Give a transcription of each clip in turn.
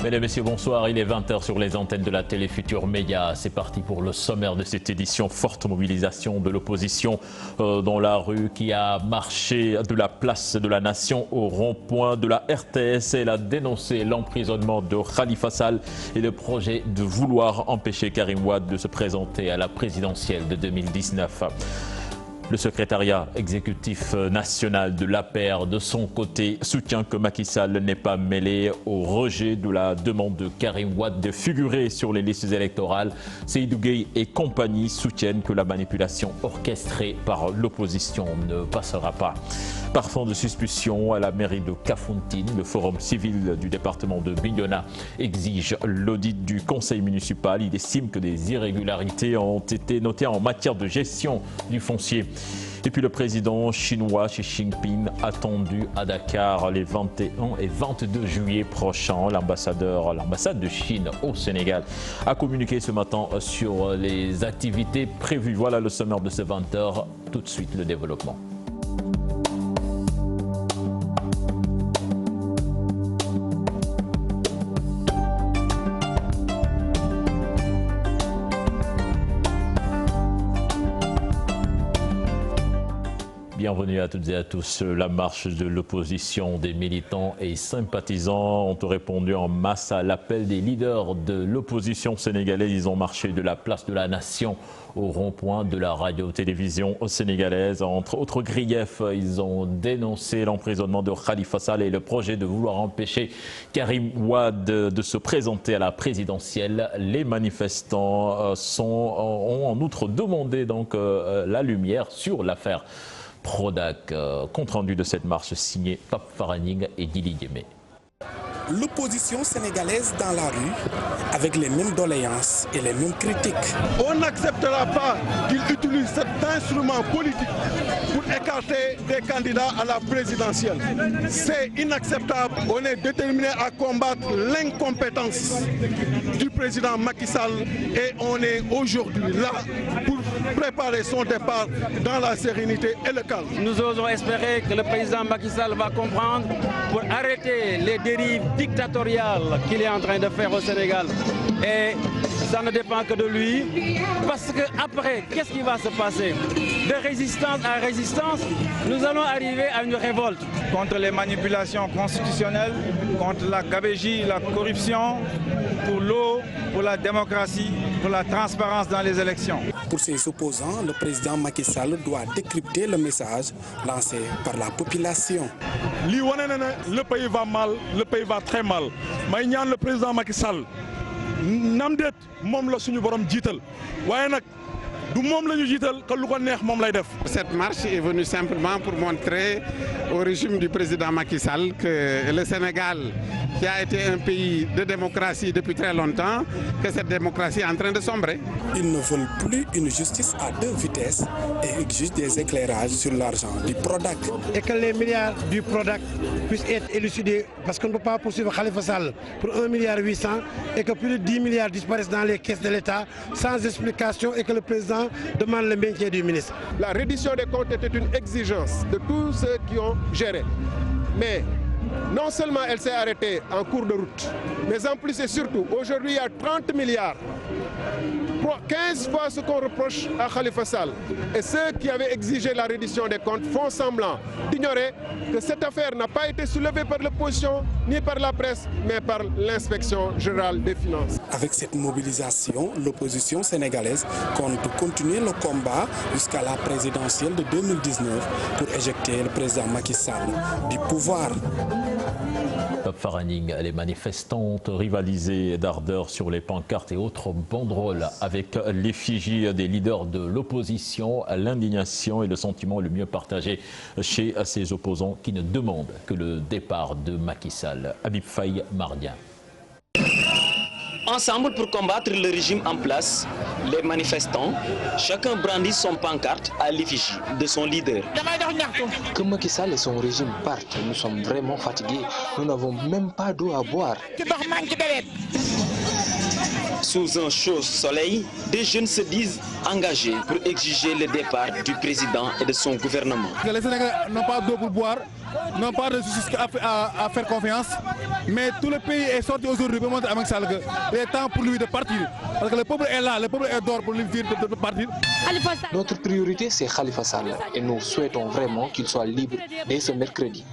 Mesdames et messieurs, bonsoir. Il est 20h sur les antennes de la télé Futur Média. C'est parti pour le sommaire de cette édition. Forte mobilisation de l'opposition dans la rue qui a marché de la place de la Nation au rond-point de la RTS. Elle a dénoncé l'emprisonnement de Khalifa Sall et le projet de vouloir empêcher Karim Wade de se présenter à la présidentielle de 2019. Le secrétariat exécutif national de l'APR, de son côté, soutient que Macky Sall n'est pas mêlé au rejet de la demande de Karim Wade de figurer sur les listes électorales. Seydou Gueye et compagnie soutiennent que la manipulation orchestrée par l'opposition ne passera pas. Par fond de suspicion à la mairie de Kafountine, le forum civil du département de Bignona exige l'audit du conseil municipal. Il estime que des irrégularités ont été notées en matière de gestion du foncier. Et puis le président chinois Xi Jinping attendu à Dakar les 21 et 22 juillet prochains. L'ambassade de Chine au Sénégal a communiqué ce matin sur les activités prévues. Voilà le sommaire de ce 20h. Tout de suite le développement. Bienvenue à toutes et à tous. La marche de l'opposition, des militants et sympathisants ont répondu en masse à l'appel des leaders de l'opposition sénégalaise. Ils ont marché de la place de la Nation au rond-point de la radio-télévision sénégalaise. Entre autres griefs, ils ont dénoncé l'emprisonnement de Khalifa Sall et le projet de vouloir empêcher Karim Wade de se présenter à la présidentielle. Les manifestants ont en outre demandé donc la lumière sur l'affaire Prodac. Compte rendu de cette marche signé Pape Faraning et Dili Yémé. L'opposition sénégalaise dans la rue avec les mêmes doléances et les mêmes critiques. On n'acceptera pas qu'il utilise cet instrument politique pour écarter des candidats à la présidentielle. C'est inacceptable. On est déterminé à combattre l'incompétence du président Macky Sall et on est aujourd'hui là pour préparer son départ dans la sérénité et le calme. Nous osons espérer que le président Macky Sall va comprendre pour arrêter les dérives dictatoriales qu'il est en train de faire au Sénégal. Et ça ne dépend que de lui, parce qu'après, qu'est-ce qui va se passer? De résistance à résistance, nous allons arriver à une révolte. Contre les manipulations constitutionnelles, contre la gabegie, la corruption, pour l'eau, pour la démocratie, pour la transparence dans les élections. Pour ses opposants, le président Macky Sall doit décrypter le message lancé par la population. Le pays va mal, le pays va très mal. Mais le président Macky Sall, namdet mom la suñu borom jital waye nak du mom lañu jital que lu ko neex mom lay def. Cette marche est venue simplement pour montrer au régime du président Macky Sall que le Sénégal, qui a été un pays de démocratie depuis très longtemps, que cette démocratie est en train de sombrer. Ils ne veulent plus une justice à deux vitesses et exigent des éclairages sur l'argent du Prodac. Et que les milliards du Prodac puissent être élucidés, parce qu'on ne peut pas poursuivre Khalifa Sall pour 1,8 milliard et que plus de 10 milliards disparaissent dans les caisses de l'État sans explication et que le président demande le maintien du ministre. La reddition des comptes était une exigence de tous ceux qui ont géré. Mais non seulement elle s'est arrêtée en cours de route, mais en plus et surtout, aujourd'hui il y a 30 milliards. 15 fois ce qu'on reproche à Khalifa Sall. Et ceux qui avaient exigé la reddition des comptes font semblant d'ignorer que cette affaire n'a pas été soulevée par l'opposition, ni par la presse, mais par l'inspection générale des finances. Avec cette mobilisation, l'opposition sénégalaise compte continuer le combat jusqu'à la présidentielle de 2019 pour éjecter le président Macky Sall du pouvoir. Pape Faraning, les manifestants ont rivalisé d'ardeur sur les pancartes et autres banderoles avec l'effigie des leaders de l'opposition. L'indignation et le sentiment le mieux partagé chez ces opposants qui ne demandent que le départ de Macky Sall. Habib Faye, Mardien. Ensemble pour combattre le régime en place, les manifestants, chacun brandit son pancarte à l'effigie de son leader. Que Macky Sall et son régime partent, nous sommes vraiment fatigués. Nous n'avons même pas d'eau à boire. Sous un chaud soleil, des jeunes se disent engagés pour exiger le départ du président et de son gouvernement. Les Sénégalais n'ont pas d'eau pour boire, n'ont pas de justice à faire confiance. Mais tout le pays est sorti aujourd'hui pour montrer à Macky Sall qu'il est temps pour lui de partir. Parce que le peuple est là, le peuple est d'or pour lui dire de partir. Notre priorité, c'est Khalifa Sall et nous souhaitons vraiment qu'il soit libre dès ce mercredi.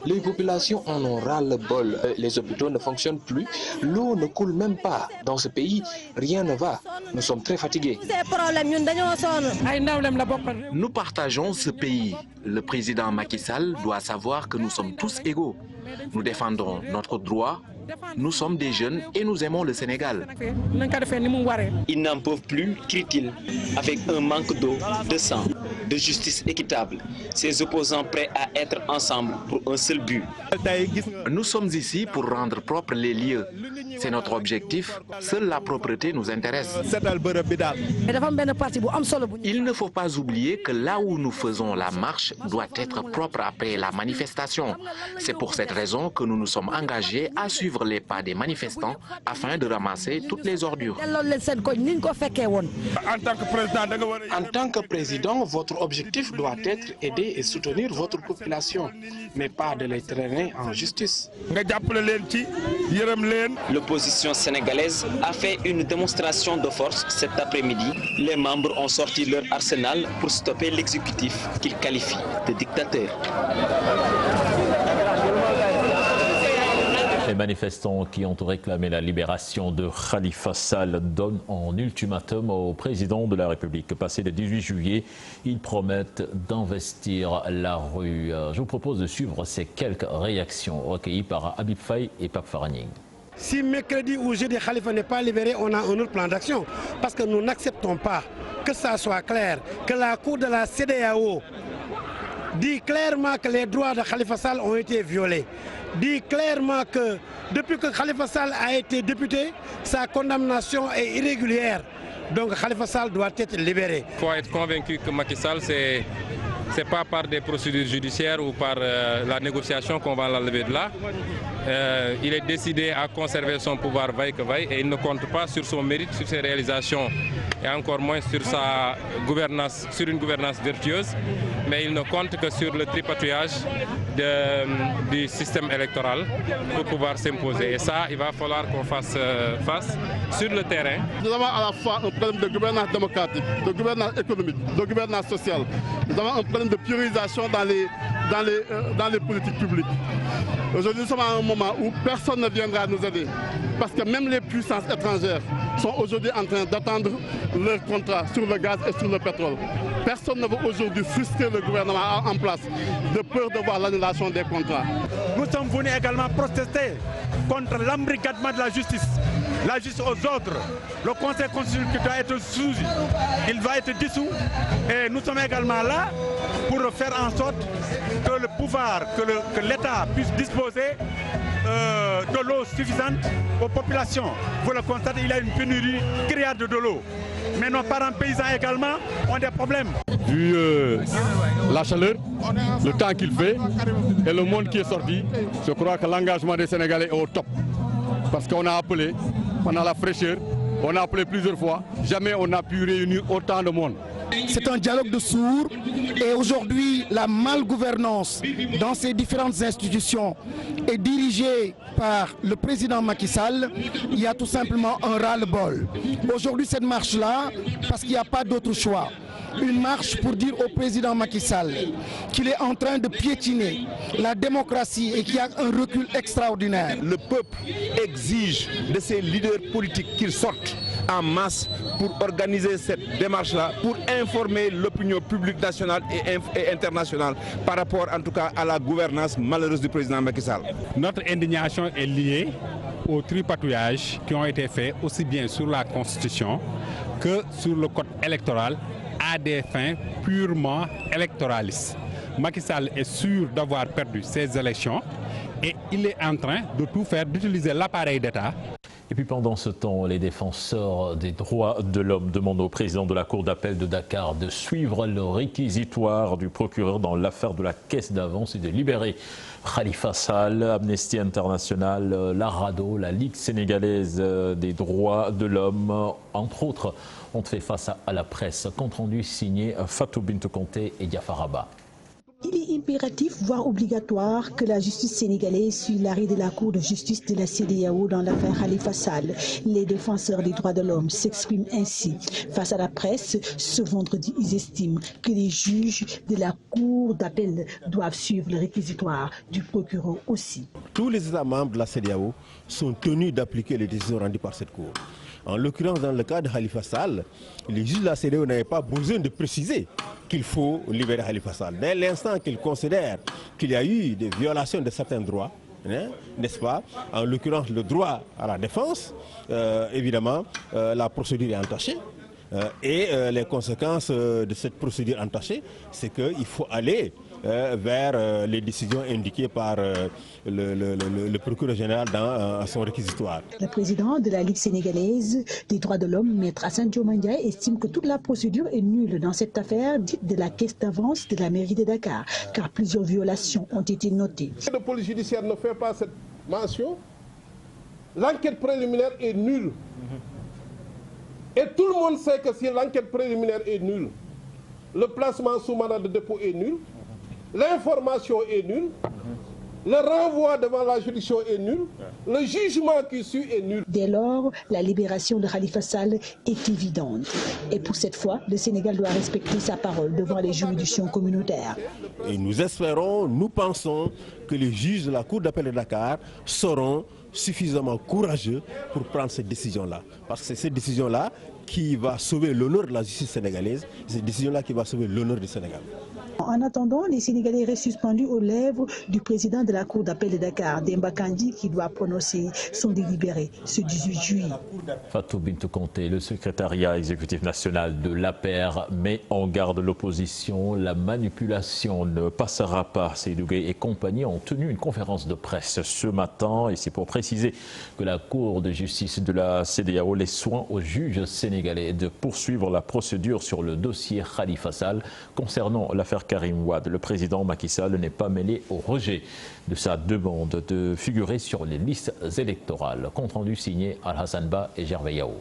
Les populations en ont ras-le-bol. Les hôpitaux ne fonctionnent plus, l'eau ne coule même pas. Dans ce pays, rien ne va. Nous sommes très fatigués. Nous partageons ce pays. Le président Macky Sall doit savoir que nous sommes tous égaux. Nous défendrons notre droit. Nous sommes des jeunes et nous aimons le Sénégal. Ils n'en peuvent plus, crie-t-il, avec un manque d'eau, de sang, de justice équitable. Ces opposants prêts à être ensemble pour un seul but. Nous sommes ici pour rendre propres les lieux. C'est notre objectif. Seule la propreté nous intéresse. Il ne faut pas oublier que là où nous faisons la marche doit être propre après la manifestation. C'est pour cette raison que nous nous sommes engagés à suivre les pas des manifestants afin de ramasser toutes les ordures. En tant que président, votre objectif doit être aider et soutenir votre population, mais pas de les traîner en justice. L'opposition sénégalaise a fait une démonstration de force cet après-midi. Les membres ont sorti leur arsenal pour stopper l'exécutif qu'ils qualifient de dictateur. Les manifestants qui ont réclamé la libération de Khalifa Sall donnent en ultimatum au président de la République. Passé le 18 juillet, ils promettent d'investir la rue. Je vous propose de suivre ces quelques réactions recueillies par Habib Faye et Pape Faraning. Si mercredi ou jeudi Khalifa n'est pas libéré, on a un autre plan d'action. Parce que nous n'acceptons pas que ça soit clair, que la Cour de la CEDEAO dit clairement que les droits de Khalifa Sall ont été violés. Dit clairement que depuis que Khalifa Sall a été député, sa condamnation est irrégulière. Donc Khalifa Sall doit être libéré. Il faut être convaincu que Macky Sall, c'est pas par des procédures judiciaires ou par la négociation qu'on va l'enlever de là. Il est décidé à conserver son pouvoir vaille que vaille et il ne compte pas sur son mérite, sur ses réalisations et encore moins sur sa gouvernance, sur une gouvernance vertueuse, mais il ne compte que sur le tripatouillage du système électoral pour pouvoir s'imposer. Et ça, il va falloir qu'on fasse face sur le terrain. Nous avons à la fois un problème de gouvernance démocratique, de gouvernance économique, de gouvernance sociale. Nous avons un problème de priorisation dans les politiques publiques. Aujourd'hui, nous sommes à un moment où personne ne viendra nous aider. Parce que même les puissances étrangères sont aujourd'hui en train d'attendre leur contrat sur le gaz et sur le pétrole. Personne ne veut aujourd'hui frustrer le gouvernement en place de peur de voir l'annulation des contrats. Nous sommes venus également protester contre l'embrigadement de la justice aux ordres. Le Conseil constitutionnel doit être sous, il va être dissous. Et nous sommes également là pour faire en sorte que le pouvoir, que l'État puisse disposer de l'eau suffisante aux populations. Vous le constatez, il y a une pénurie criarde de l'eau. Mais nos parents paysans également ont des problèmes. Vu la chaleur, le temps qu'il fait et le monde qui est sorti, je crois que l'engagement des Sénégalais est au top. Parce qu'on a appelé, pendant la fraîcheur, on a appelé plusieurs fois, jamais on n'a pu réunir autant de monde. C'est un dialogue de sourds et aujourd'hui la malgouvernance dans ces différentes institutions est dirigée par le président Macky Sall. Il y a tout simplement un ras-le-bol. Aujourd'hui cette marche-là, parce qu'il n'y a pas d'autre choix, une marche pour dire au président Macky Sall qu'il est en train de piétiner la démocratie et qu'il y a un recul extraordinaire. Le peuple exige de ses leaders politiques qu'ils sortent en masse pour organiser cette démarche-là, pour informer l'opinion publique nationale et internationale par rapport en tout cas à la gouvernance malheureuse du président Macky Sall. Notre indignation est liée aux tripatouillages qui ont été faits aussi bien sur la Constitution que sur le code électoral à des fins purement électoralistes. Macky Sall est sûr d'avoir perdu ces élections et il est en train de tout faire, d'utiliser l'appareil d'État. Et puis pendant ce temps, les défenseurs des droits de l'homme demandent au président de la Cour d'appel de Dakar de suivre le réquisitoire du procureur dans l'affaire de la caisse d'avance et de libérer Khalifa Sall. Amnesty International, la RADDHO, la Ligue sénégalaise des droits de l'homme, entre autres, ont fait face à la presse. Compte rendu signé Fatou Bintou Conté et Diafaraba. Il y impératif, voire obligatoire, que la justice sénégalaise suive l'arrêt de la Cour de justice de la CEDEAO dans l'affaire Khalifa Sall. Les défenseurs des droits de l'homme s'expriment ainsi. Face à la presse, ce vendredi, ils estiment que les juges de la Cour d'appel doivent suivre le réquisitoire du procureur aussi. Tous les États membres de la CEDEAO sont tenus d'appliquer les décisions rendues par cette Cour. En l'occurrence, dans le cas de Khalifa Sall, les juges de la CEDEAO n'avaient pas besoin de préciser qu'il faut libérer Khalifa Sall. Dès l'instant qu'ils considèrent qu'il y a eu des violations de certains droits, n'est-ce pas? En l'occurrence, le droit à la défense, évidemment, la procédure est entachée. Et les conséquences de cette procédure entachée, c'est qu'il faut aller vers les décisions indiquées par le procureur général dans son réquisitoire. Le président de la Ligue sénégalaise des droits de l'homme, Maître Assane Dioma Ndiaye, estime que toute la procédure est nulle dans cette affaire dite de la caisse d'avance de la mairie de Dakar, car plusieurs violations ont été notées. La police judiciaire ne fait pas cette mention. L'enquête préliminaire est nulle. Et tout le monde sait que si l'enquête préliminaire est nulle, le placement sous mandat de dépôt est nul, l'information est nulle, le renvoi devant la juridiction est nul, le jugement qui suit est nul. Dès lors, la libération de Khalifa Sall est évidente. Et pour cette fois, le Sénégal doit respecter sa parole devant les juridictions communautaires. Et nous espérons, nous pensons que les juges de la Cour d'appel de Dakar seront suffisamment courageux pour prendre cette décision-là. Parce que c'est cette décision-là qui va sauver l'honneur de la justice sénégalaise, c'est cette décision-là qui va sauver l'honneur du Sénégal. En attendant, les Sénégalais restent suspendus aux lèvres du président de la Cour d'appel de Dakar, Demba Kandji, qui doit prononcer son délibéré ce 18 juillet. Fatou Bintou Conté, le secrétariat exécutif national de l'APR, met en garde l'opposition. La manipulation ne passera pas. Seydou Gueye et compagnie ont tenu une conférence de presse ce matin et c'est pour préciser que la Cour de justice de la CEDEAO laisse soin aux juges sénégalais de poursuivre la procédure sur le dossier Khalifa Sall concernant l'affaire Karim Wade. Le président Macky Sall n'est pas mêlé au rejet de sa demande de figurer sur les listes électorales. Compte rendu signé Al-Hassan Ba et Gervais Yao.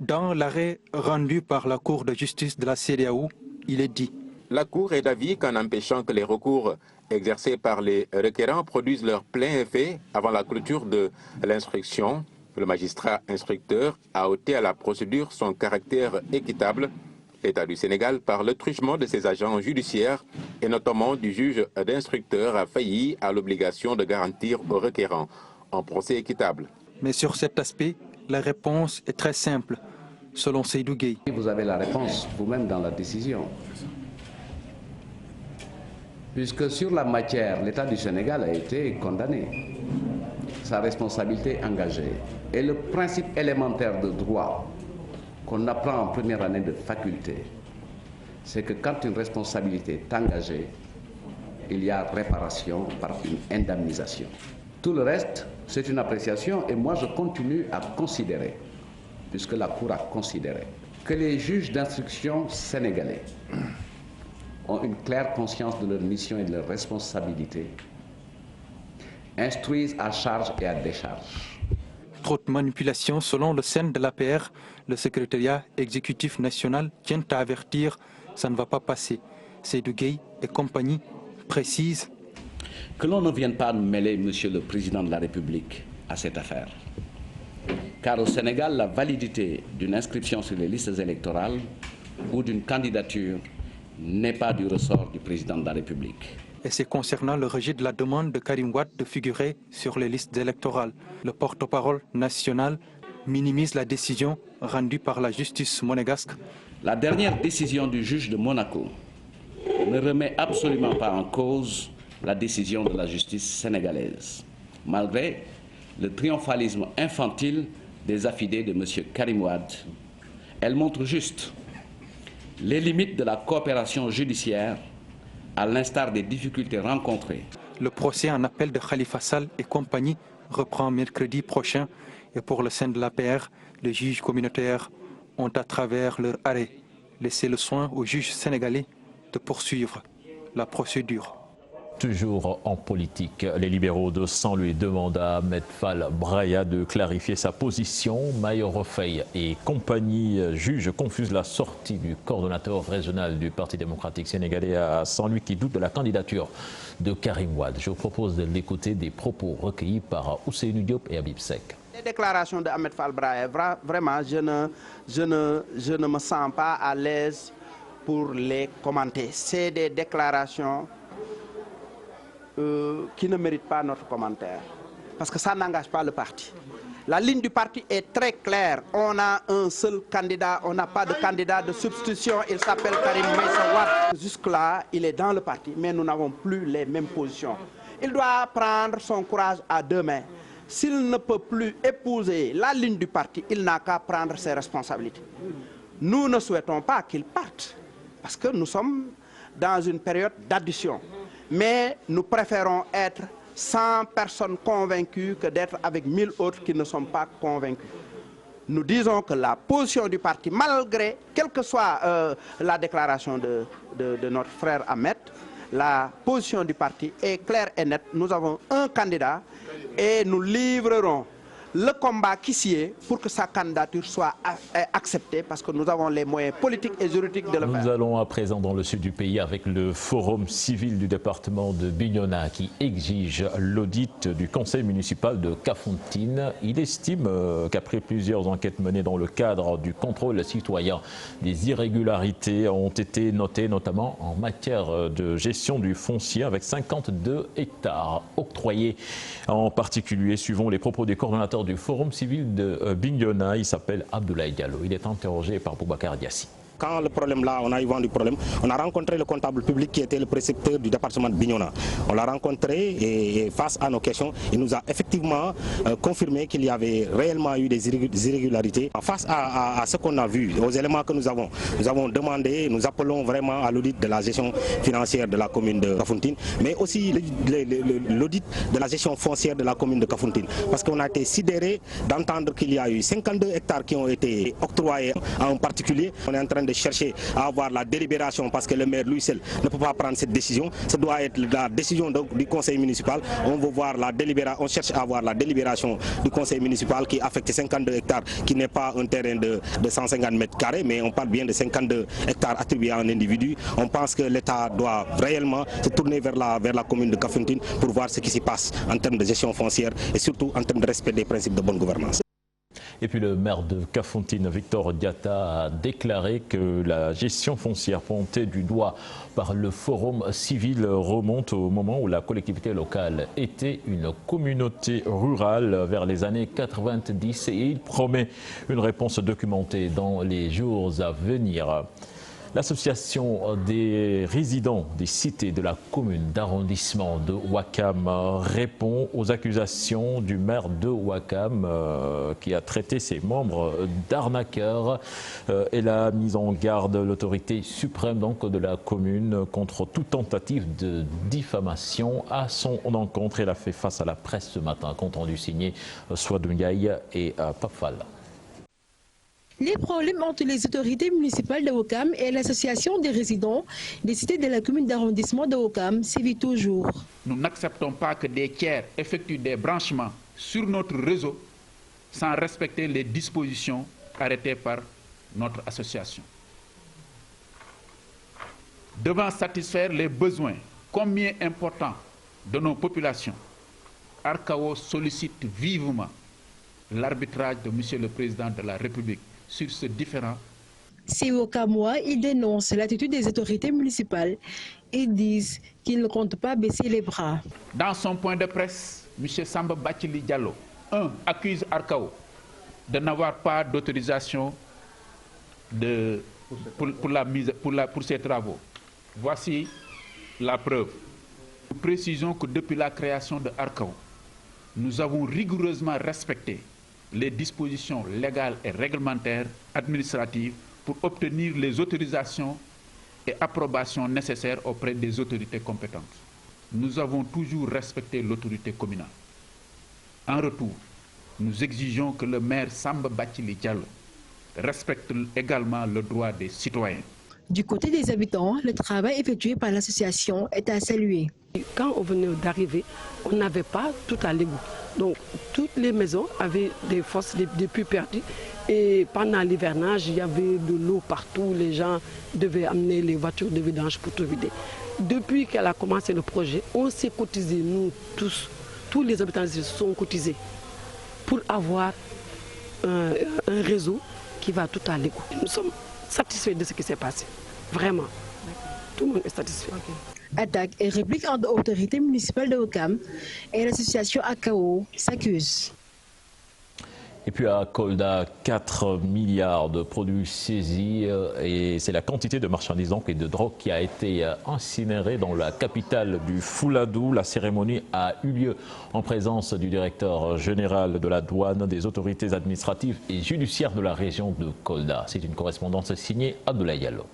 Dans l'arrêt rendu par la Cour de justice de la CEDEAO, il est dit: la Cour est d'avis qu'en empêchant que les recours exercés par les requérants produisent leur plein effet avant la clôture de l'instruction, le magistrat instructeur a ôté à la procédure son caractère équitable. L'État du Sénégal, par le truchement de ses agents judiciaires et notamment du juge d'instructeur, a failli à l'obligation de garantir aux requérants un procès équitable. Mais sur cet aspect, la réponse est très simple, selon Seydou Gueye. Vous avez la réponse vous-même dans la décision. Puisque sur la matière, l'État du Sénégal a été condamné, sa responsabilité engagée. Et le principe élémentaire de droit qu'on apprend en première année de faculté, c'est que quand une responsabilité est engagée, il y a réparation par une indemnisation. Tout le reste, c'est une appréciation et moi je continue à considérer, puisque la Cour a considéré, que les juges d'instruction sénégalais ont une claire conscience de leur mission et de leur responsabilité, instruisent à charge et à décharge. Trop de manipulation selon le sein de l'APR, le secrétariat exécutif national tient à avertir, ça ne va pas passer. Seydou Gueye et compagnie précisent que l'on ne vienne pas mêler Monsieur le Président de la République à cette affaire. Car au Sénégal, la validité d'une inscription sur les listes électorales ou d'une candidature n'est pas du ressort du Président de la République. Et c'est concernant le rejet de la demande de Karim Wade de figurer sur les listes électorales. Le porte-parole national minimise la décision rendue par la justice monégasque. La dernière décision du juge de Monaco ne remet absolument pas en cause la décision de la justice sénégalaise, malgré le triomphalisme infantile des affidés de M. Karim Wade. Elle montre juste les limites de la coopération judiciaire à l'instar des difficultés rencontrées. Le procès en appel de Khalifa Sall et compagnie reprend mercredi prochain et pour le sein de l'APR, les juges communautaires ont à travers leur arrêt laissé le soin aux juges sénégalais de poursuivre la procédure. Toujours en politique, les libéraux de Saint-Louis demandent à Ahmed Fall Braya de clarifier sa position. Mayor Faye et compagnie jugent confuse la sortie du coordonnateur régional du Parti démocratique sénégalais à Saint-Louis qui doute de la candidature de Karim Wade. Je vous propose de l'écouter des propos recueillis par Ousseynou Diop et Habib Seck. Les déclarations de Ahmed Fall Braya, vraiment, je ne me sens pas à l'aise pour les commenter. C'est des déclarations qui ne mérite pas notre commentaire, parce que ça n'engage pas le parti. La ligne du parti est très claire. On a un seul candidat, on n'a pas de candidat de substitution, il s'appelle Karim Meïssa Wade. Jusque-là, il est dans le parti, mais nous n'avons plus les mêmes positions. Il doit prendre son courage à deux mains. S'il ne peut plus épouser la ligne du parti, il n'a qu'à prendre ses responsabilités. Nous ne souhaitons pas qu'il parte, parce que nous sommes dans une période d'addition. Mais nous préférons être 100 personnes convaincues que d'être avec 1000 autres qui ne sont pas convaincus. Nous disons que la position du parti, malgré, quelle que soit la déclaration de notre frère Ahmed, la position du parti est claire et nette. Nous avons un candidat et nous livrerons le combat qui s'y est pour que sa candidature soit acceptée, parce que nous avons les moyens politiques et juridiques de le faire. Nous allons à présent dans le sud du pays avec le forum civil du département de Bignona qui exige l'audit du conseil municipal de Kafountine. Il estime qu'après plusieurs enquêtes menées dans le cadre du contrôle citoyen, des irrégularités ont été notées, notamment en matière de gestion du foncier avec 52 hectares octroyés. En particulier, suivant les propos des coordonnateurs du Forum civil de Bignona, il s'appelle Abdoulaye Diallo. Il est interrogé par Boubacar Diassi. Quand le problème là, on a eu vent du problème, on a rencontré le comptable public qui était le précepteur du département de Bignona. On l'a rencontré et face à nos questions, il nous a effectivement confirmé qu'il y avait réellement eu des irrégularités. Face à ce qu'on a vu, aux éléments que nous avons demandé, nous appelons vraiment à l'audit de la gestion financière de la commune de Kafountine, mais aussi l'audit de la gestion foncière de la commune de Kafountine. Parce qu'on a été sidéré d'entendre qu'il y a eu 52 hectares qui ont été octroyés à un particulier. On est en train de chercher à avoir la délibération, parce que le maire lui seul ne peut pas prendre cette décision. Ça doit être la décision du conseil municipal. On veut voir la délibération, on cherche à avoir la délibération du conseil municipal qui affecte 52 hectares, qui n'est pas un terrain de 150 mètres carrés, mais on parle bien de 52 hectares attribués à un individu. On pense que l'État doit réellement se tourner vers la commune de Kafountine pour voir ce qui s'y passe en termes de gestion foncière et surtout en termes de respect des principes de bonne gouvernance. Et puis le maire de Kafountine, Victor Diatta, a déclaré que la gestion foncière pointée du doigt par le forum civil remonte au moment où la collectivité locale était une communauté rurale vers les années 90 et il promet une réponse documentée dans les jours à venir. L'association des résidents des cités de la commune d'arrondissement de Ouakam répond aux accusations du maire de Ouakam qui a traité ses membres d'arnaqueurs. Elle a mis en garde l'autorité suprême donc, de la commune contre toute tentative de diffamation à son encontre. Elle a fait face à la presse ce matin, compte rendu signé Swadou Ndiaye et Papfal. Les problèmes entre les autorités municipales de Ouakam et l'association des résidents des cités de la commune d'arrondissement de Ouakam sévit toujours. Nous n'acceptons pas que des tiers effectuent des branchements sur notre réseau sans respecter les dispositions arrêtées par notre association. Devant satisfaire les besoins combien importants de nos populations, Arcao sollicite vivement l'arbitrage de M. le Président de la République sur ce différend. Ces Ouakamois, ils dénoncent l'attitude des autorités municipales et disent qu'ils ne comptent pas baisser les bras. Dans son point de presse, M. Samba Bathily Diallo, accuse Arcao de n'avoir pas d'autorisation pour ses travaux. Voici la preuve. Nous précisons que depuis la création de Arcao, nous avons rigoureusement respecté les dispositions légales et réglementaires administratives pour obtenir les autorisations et approbations nécessaires auprès des autorités compétentes. Nous avons toujours respecté l'autorité communale. En retour, nous exigeons que le maire Samba Bathily Diallo respecte également le droit des citoyens. Du côté des habitants, le travail effectué par l'association est à saluer. Quand on venait d'arriver, on n'avait pas tout à l'égout. Donc toutes les maisons avaient des fosses, des puits perdus. Et pendant l'hivernage, il y avait de l'eau partout. Les gens devaient amener les voitures de vidange pour tout vider. Depuis qu'elle a commencé le projet, on s'est cotisés, nous tous les habitants se sont cotisés pour avoir un réseau qui va tout à l'égout. Nous sommes satisfaits de ce qui s'est passé, vraiment. Tout le monde est satisfait. Attaque et réplique entre autorités municipales de Ouakam et l'association AKO s'accusent. Et puis à Kolda, 4 milliards de produits saisis et c'est la quantité de marchandises donc, et de drogue qui a été incinérée dans la capitale du Fouladou. La cérémonie a eu lieu en présence du directeur général de la douane, des autorités administratives et judiciaires de la région de Kolda. C'est une correspondance signée Abdoulaye Diallo.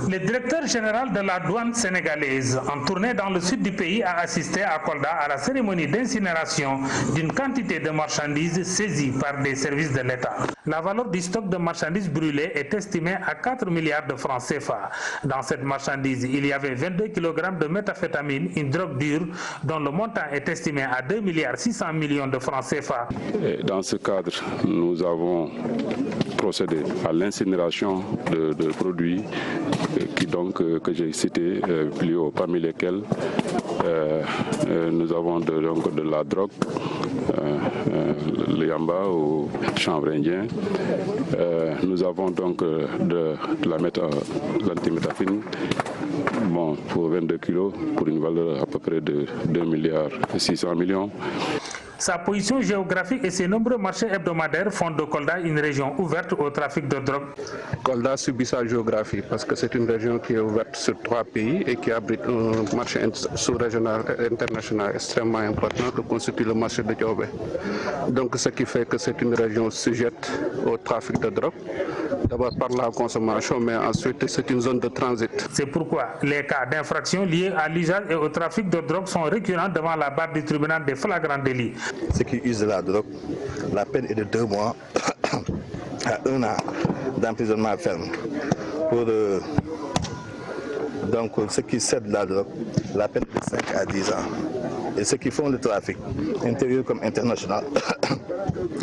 Le directeur général de la douane sénégalaise, en tournée dans le sud du pays, a assisté à Kolda à la cérémonie d'incinération d'une quantité de marchandises saisies par des services de l'État. La valeur du stock de marchandises brûlées est estimée à 4 milliards de francs CFA. Dans cette marchandise, il y avait 22 kg de méthamphétamine, une drogue dure, dont le montant est estimé à 2 milliards 600 millions de francs CFA. Et dans ce cadre, nous avons procédé à l'incinération de produits que j'ai cités plus haut, parmi lesquels nous avons de la drogue, le yamba ou chanvre indien. Nous avons donc de l'antiméthamphétamine pour 22 kilos pour une valeur à peu près de 2 milliards 600 millions. Sa position géographique et ses nombreux marchés hebdomadaires font de Kolda une région ouverte au trafic de drogue. Kolda subit sa géographie parce que c'est une région qui est ouverte sur 3 pays et qui abrite un marché sous-régional et international extrêmement important que constitue le marché de Diobé. Donc ce qui fait que c'est une région sujette au trafic de drogue, d'abord par la consommation, mais ensuite c'est une zone de transit. C'est pourquoi les cas d'infraction liés à l'usage et au trafic de drogue sont récurrents devant la barre du tribunal des flagrants délits. Ceux qui usent de la drogue, la peine est de 2 mois à 1 an d'emprisonnement ferme. Pour donc ceux qui cèdent la drogue, la peine est de 5 à 10 ans. Et ceux qui font le trafic, intérieur comme international,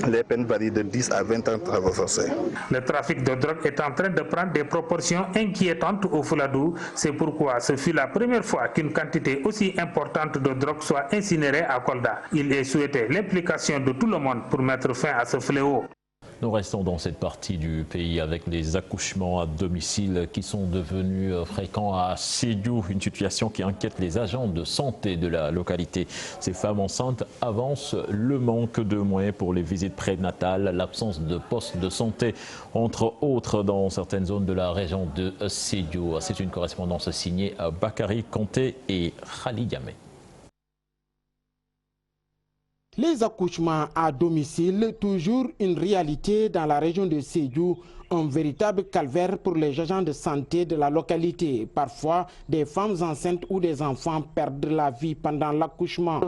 les peines varient de 10 à 20 ans de travaux forcés. Le trafic de drogue est en train de prendre des proportions inquiétantes au Fouladou. C'est pourquoi ce fut la première fois qu'une quantité aussi importante de drogue soit incinérée à Kolda. Il est souhaité l'implication de tout le monde pour mettre fin à ce fléau. Nous restons dans cette partie du pays avec les accouchements à domicile qui sont devenus fréquents à Sédhiou, une situation qui inquiète les agents de santé de la localité. Ces femmes enceintes avancent le manque de moyens pour les visites prénatales, l'absence de postes de santé, entre autres dans certaines zones de la région de Sédhiou. C'est une correspondance signée Bakary Kanté et Khalid Yamé. Les accouchements à domicile, toujours une réalité dans la région de Sédhiou, un véritable calvaire pour les agents de santé de la localité. Parfois, des femmes enceintes ou des enfants perdent la vie pendant l'accouchement.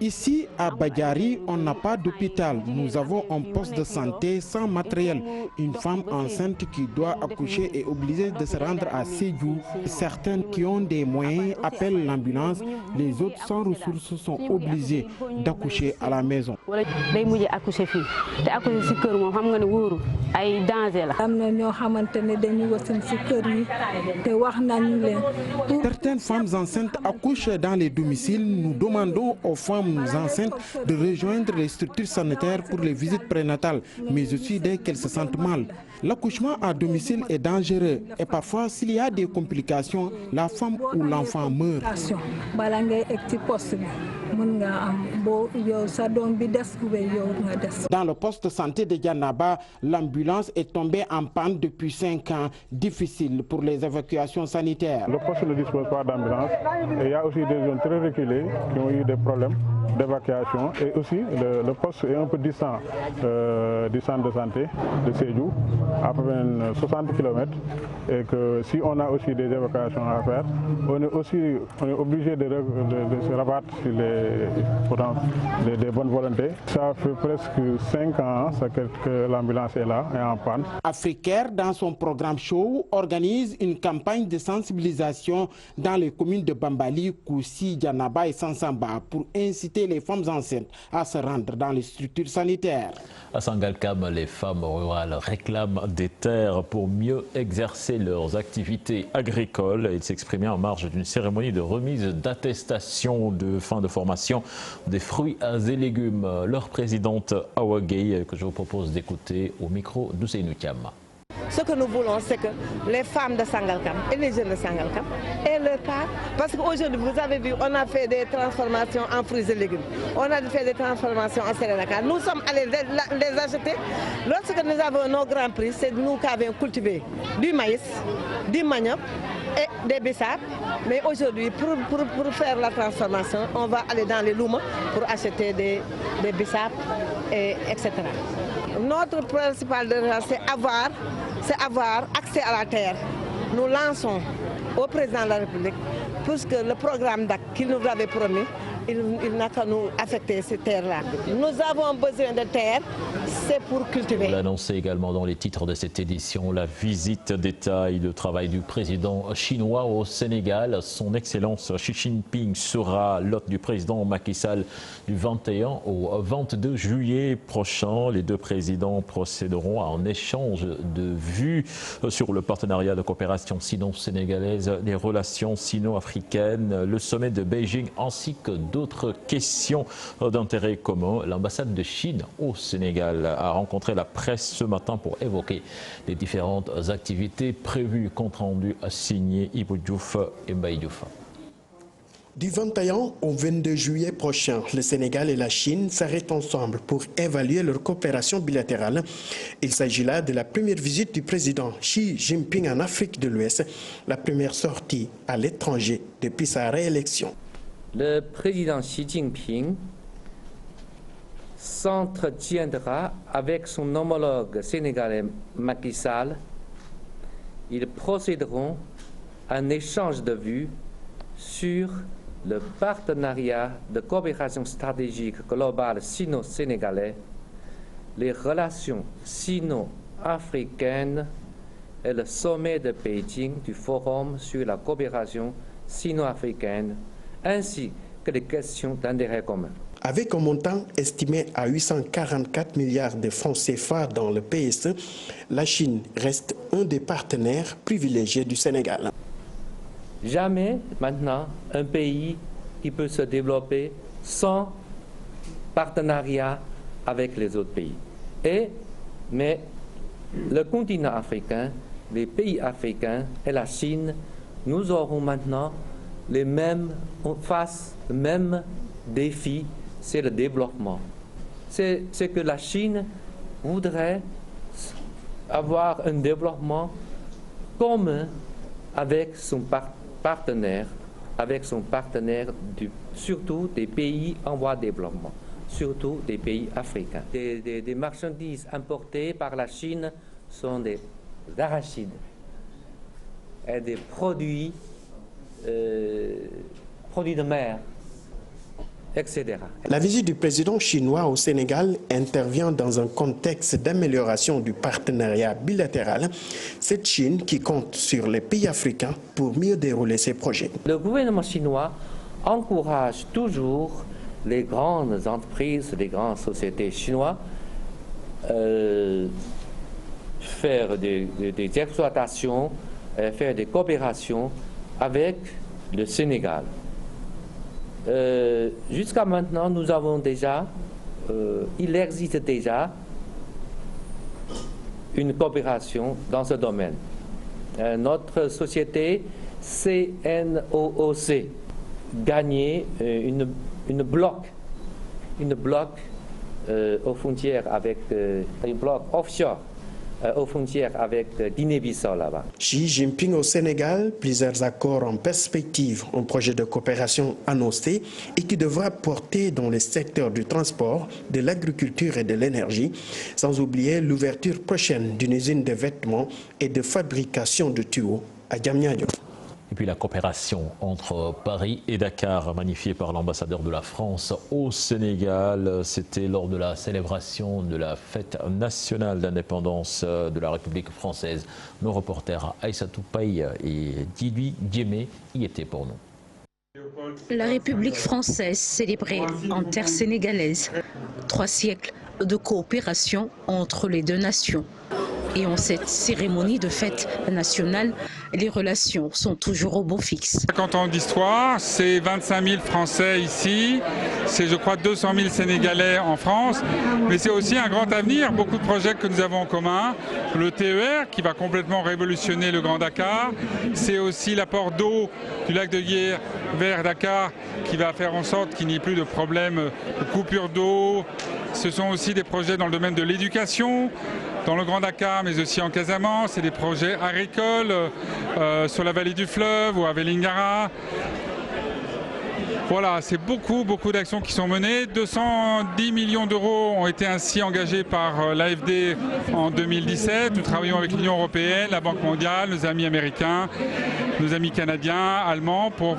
Ici, à Badjari, on n'a pas d'hôpital. Nous avons un poste de santé sans matériel. Une femme enceinte qui doit accoucher est obligée de se rendre à Sédhiou. Certaines qui ont des moyens appellent l'ambulance. Les autres sans ressources sont obligées d'accoucher à la maison. Certaines femmes enceintes accouchent dans les domiciles. Nous demandons aux femmes enceintes de rejoindre les structures sanitaires pour les visites prénatales, mais aussi dès qu'elles se sentent mal. L'accouchement à domicile est dangereux et parfois, s'il y a des complications, la femme ou l'enfant meurt. Dans le poste de santé de Yanaba, l'ambulance est tombée en panne depuis 5 ans. Difficile pour les évacuations sanitaires. Le poste ne dispose pas d'ambulance et il y a aussi des zones très reculées qui ont eu des problèmes d'évacuation. Et aussi, le poste est un peu distant du centre de santé de Sédhiou, à peu près 60 km. Et que si on a aussi des évacuations à faire, on est obligé de se rabattre sur des bonnes volontés. Ça fait presque 5 ans que l'ambulance est là et en panne. Africaire, dans son programme show, organise une campagne de sensibilisation dans les communes de Bambali, Koussi, Djanaba et Sansamba pour inciter les femmes enceintes à se rendre dans les structures sanitaires. À Sangalkam, les femmes rurales réclament des terres pour mieux exercer leurs activités agricoles. Ils s'exprimaient en marge d'une cérémonie de remise d'attestation de fin de formation des fruits et légumes. Leur présidente Awa Gueye, que je vous propose d'écouter au micro d'Ousseynou Thiam. Ce que nous voulons, c'est que les femmes de Sangalkam et les jeunes de Sangalkam aient leur part. Parce qu'aujourd'hui, vous avez vu, on a fait des transformations en fruits et légumes. On a fait des transformations en céréales. Nous sommes allés les acheter. Lorsque nous avons nos grands prix, c'est nous qui avons cultivé du maïs, du manioc et des bissap. Mais aujourd'hui, pour faire la transformation, on va aller dans les loumas pour acheter des bissap, etc. Notre principal démarche, c'est avoir accès à la terre. Nous lançons au président de la République, puisque le programme DAC qu'il nous avait promis, il n'a qu'à nous affecter ces terres-là. Nous avons besoin de terre, c'est pour cultiver. On l'a annoncé également dans les titres de cette édition, la visite d'État et de travail du président chinois au Sénégal. Son Excellence Xi Jinping sera l'hôte du président Macky Sall du 21 au 22 juillet prochain. Les deux présidents procéderont à un échange de vues sur le partenariat de coopération sino-sénégalaise, les relations sino-africaines, le sommet de Beijing ainsi que d'autres questions d'intérêt commun. L'ambassade de Chine au Sénégal a rencontré la presse ce matin pour évoquer les différentes activités prévues. Compte rendu signé Ibou Diouf et Mbaye Diouf. Du 21 au 22 juillet prochain, le Sénégal et la Chine s'arrêtent ensemble pour évaluer leur coopération bilatérale. Il s'agit là de la première visite du président Xi Jinping en Afrique de l'Ouest, la première sortie à l'étranger depuis sa réélection. Le président Xi Jinping s'entretiendra avec son homologue sénégalais Macky Sall. Ils procéderont à un échange de vues sur le partenariat de coopération stratégique globale sino-sénégalais, les relations sino-africaines et le sommet de Pékin du Forum sur la coopération sino-africaine, ainsi que les questions d'intérêt commun. Avec un montant estimé à 844 milliards de francs CFA dans le PSE, la Chine reste un des partenaires privilégiés du Sénégal. Jamais maintenant un pays qui peut se développer sans partenariat avec les autres pays. Mais le continent africain, les pays africains et la Chine, nous aurons maintenant les mêmes défis, c'est le développement. C'est que la Chine voudrait avoir un développement commun avec son partenaire, surtout des pays en voie de développement, surtout des pays africains. Des marchandises importées par la Chine sont des arachides et des produits de mer, etc. La visite du président chinois au Sénégal intervient dans un contexte d'amélioration du partenariat bilatéral. Cette Chine qui compte sur les pays africains pour mieux dérouler ses projets. Le gouvernement chinois encourage toujours les grandes entreprises, les grandes sociétés chinoises faire des exploitations, faire des coopérations avec le Sénégal. Jusqu'à maintenant, nous avons déjà, il existe déjà une coopération dans ce domaine. Notre société CNOOC gagnait une bloc aux frontières avec une bloc offshore aux frontières avec Guinée-Bissau là-bas. Xi Jinping au Sénégal, plusieurs accords en perspective, un projet de coopération annoncé et qui devra porter dans les secteurs du transport, de l'agriculture et de l'énergie, sans oublier l'ouverture prochaine d'une usine de vêtements et de fabrication de tuyaux à Diamniadio. Et puis la coopération entre Paris et Dakar, magnifiée par l'ambassadeur de la France au Sénégal. C'était lors de la célébration de la fête nationale d'indépendance de la République française. Nos reporters Aïssatou Paye et Didi Diémé y étaient pour nous. La République française célébrée en terre sénégalaise. 3 siècles de coopération entre les deux nations. Et en cette cérémonie de fête nationale, les relations sont toujours au beau fixe. 50 ans d'histoire, c'est 25 000 Français ici, c'est je crois 200 000 Sénégalais en France, mais c'est aussi un grand avenir, beaucoup de projets que nous avons en commun. Le TER qui va complètement révolutionner le Grand Dakar, c'est aussi l'apport d'eau du lac de Guiers vers Dakar qui va faire en sorte qu'il n'y ait plus de problème de coupure d'eau. Ce sont aussi des projets dans le domaine de l'éducation, dans le Grand Dakar, mais aussi en Casamance, et des projets agricoles sur la vallée du fleuve ou à Vélingara. Voilà, c'est beaucoup d'actions qui sont menées. 210 millions d'euros ont été ainsi engagés par l'AFD en 2017. Nous travaillons avec l'Union européenne, la Banque mondiale, nos amis américains, nos amis canadiens, allemands, pour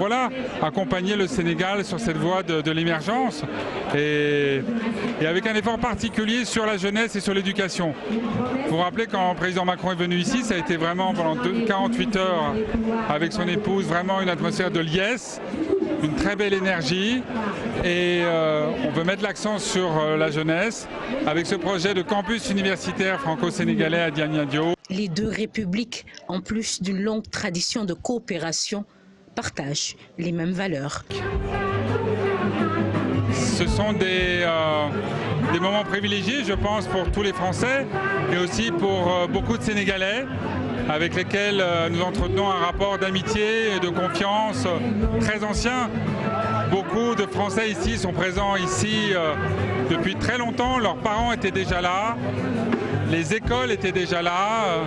accompagner le Sénégal sur cette voie de l'émergence. Et avec un effort particulier sur la jeunesse et sur l'éducation. Vous vous rappelez, quand le président Macron est venu ici, ça a été vraiment pendant 48 heures avec son épouse, vraiment une atmosphère de liesse, une très belle énergie, et on veut mettre l'accent sur la jeunesse avec ce projet de campus universitaire franco-sénégalais à Diamniadio. Les deux républiques, en plus d'une longue tradition de coopération, partagent les mêmes valeurs. Ce sont des moments privilégiés, je pense, pour tous les Français et aussi pour beaucoup de Sénégalais avec lesquels nous entretenons un rapport d'amitié et de confiance très ancien. Beaucoup de Français ici sont présents ici depuis très longtemps. Leurs parents étaient déjà là, les écoles étaient déjà là,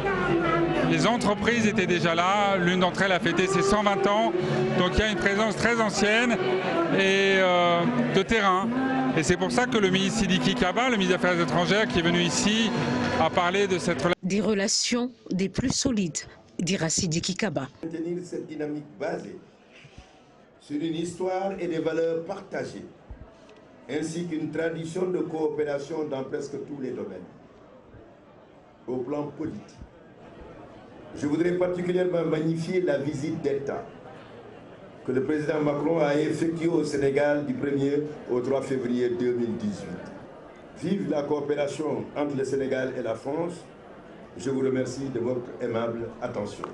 les entreprises étaient déjà là. L'une d'entre elles a fêté ses 120 ans. Donc il y a une présence très ancienne et de terrain. Et c'est pour ça que le ministre Sidiki Kaba, le ministre des Affaires étrangères, qui est venu ici, a parlé de cette relation. Des relations des plus solides, dira Sidiki Kaba. Maintenir cette dynamique basée sur une histoire et des valeurs partagées, ainsi qu'une tradition de coopération dans presque tous les domaines. Au plan politique, je voudrais particulièrement magnifier la visite d'État que le président Macron a effectuée au Sénégal du 1er au 3 février 2018. Vive la coopération entre le Sénégal et la France. Je vous remercie de votre aimable attention.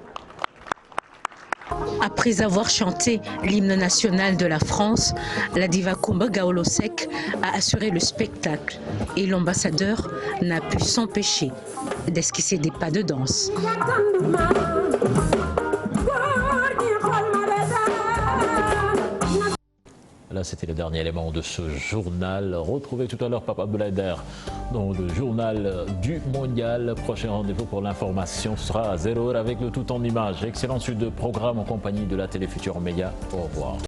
Après avoir chanté l'hymne national de la France, la diva Kumba Gawlo Seck a assuré le spectacle et l'ambassadeur n'a pu s'empêcher d'esquisser des pas de danse. Là, c'était le dernier élément de ce journal. Retrouvez tout à l'heure Papa Abdoulaye dans le journal du Mondial. Prochain rendez-vous pour l'information sera à 0h avec le tout en images. Excellente suite de programme en compagnie de la Télé Futurs Médias. Au revoir.